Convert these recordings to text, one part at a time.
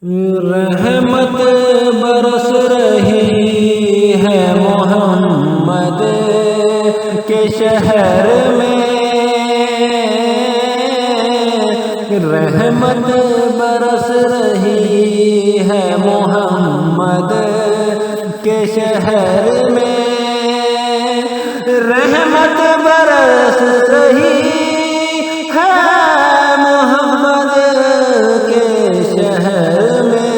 رحمت برس رہی ہے محمد کے شہر میں، رحمت برس رہی ہے محمد کے شہر میں، رحمت برس رہی ہے محمد کے شہر میں،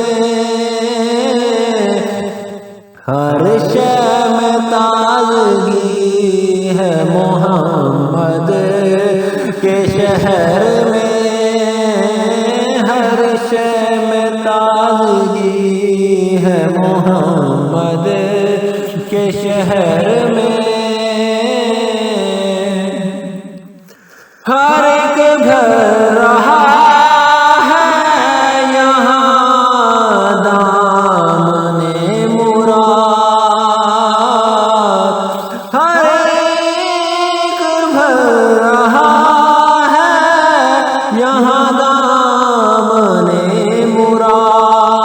ہر شے میں تازگی ہے محمد کے شہر میں، ہر شے میں تازگی ہے محمد کے شہر میں، ہر ایک گھر رہا ہے یہاں دامن مراد، ہر ایک گھر رہا ہے یہاں دامن مراد،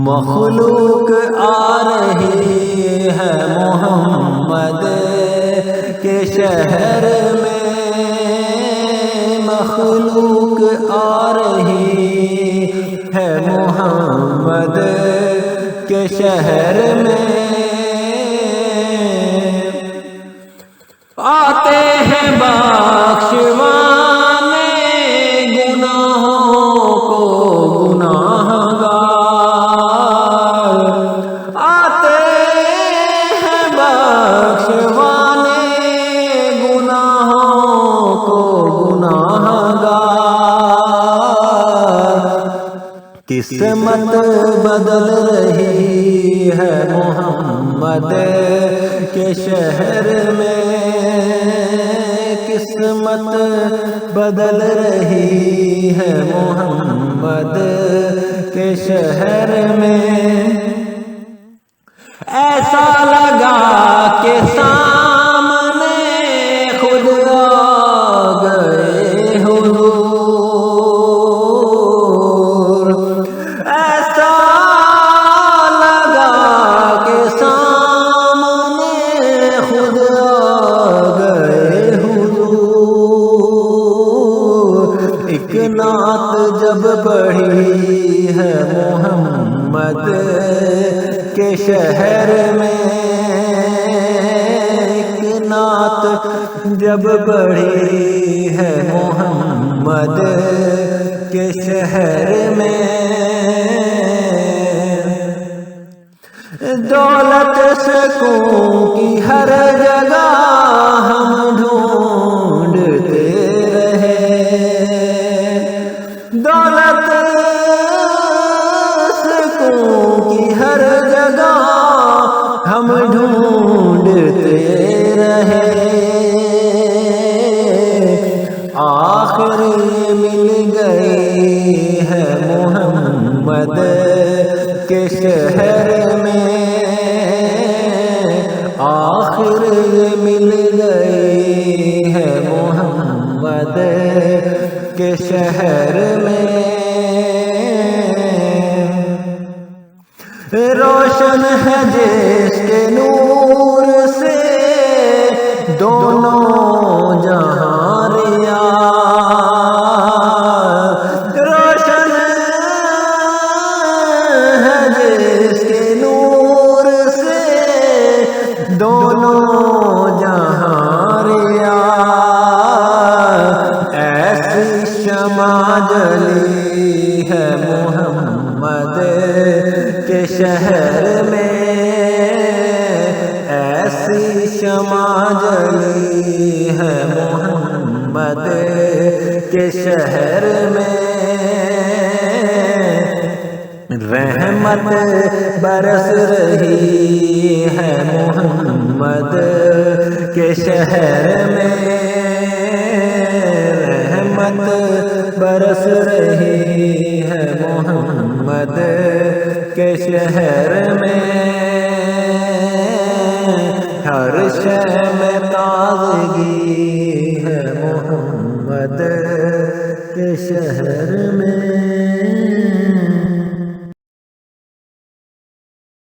مخلوق آ رہی ہے محمد کے شہر میں، مخلوق آ رہی ہے محمد کے شہر میں، آتے ہیں بخشوانے گناہوں کو گناہ گار، آتے ہیں بخشوانے گناہوں کو گناہ گار، قسمت بدل رہی ہے محمد کے شہر میں، قسمت بدل رہی ہے محمد کے شہر میں، ایسا لگا کہ سامنے خود آ گئے حضور، ایسا لگا کہ سامنے خود آ گئے حضور، ایک نعت جب پڑھی ہے محمد کے شہر میں، ایک نعت جب پڑھی ہے محمد کے شہر میں، دولت سکون کی ہر جگہ ہم ڈھونڈتے رہے، دولت سکون کی ہر جگہ ہم ڈھونڈتے رہے، آخر مل گئی ہے محمد کے شہر میں، آخر مل گئی ہے محمد کے شہر میں، روشن ہے جس کے نور سے دونوں جہاں ریاض، روشن ہے جس کے نور سے دونوں جہاں ریاض، ایسی شمع جلی ہے محمد کے شہر میں، ایسی شمع جلی ہے محمد کے شہر میں، رحمت برس رہی ہے محمد کے شہر میں، رحمت برس رہی ہے محمد کے شہر میں، ہر شے میں تازگی ہے محمد کے شہر میں۔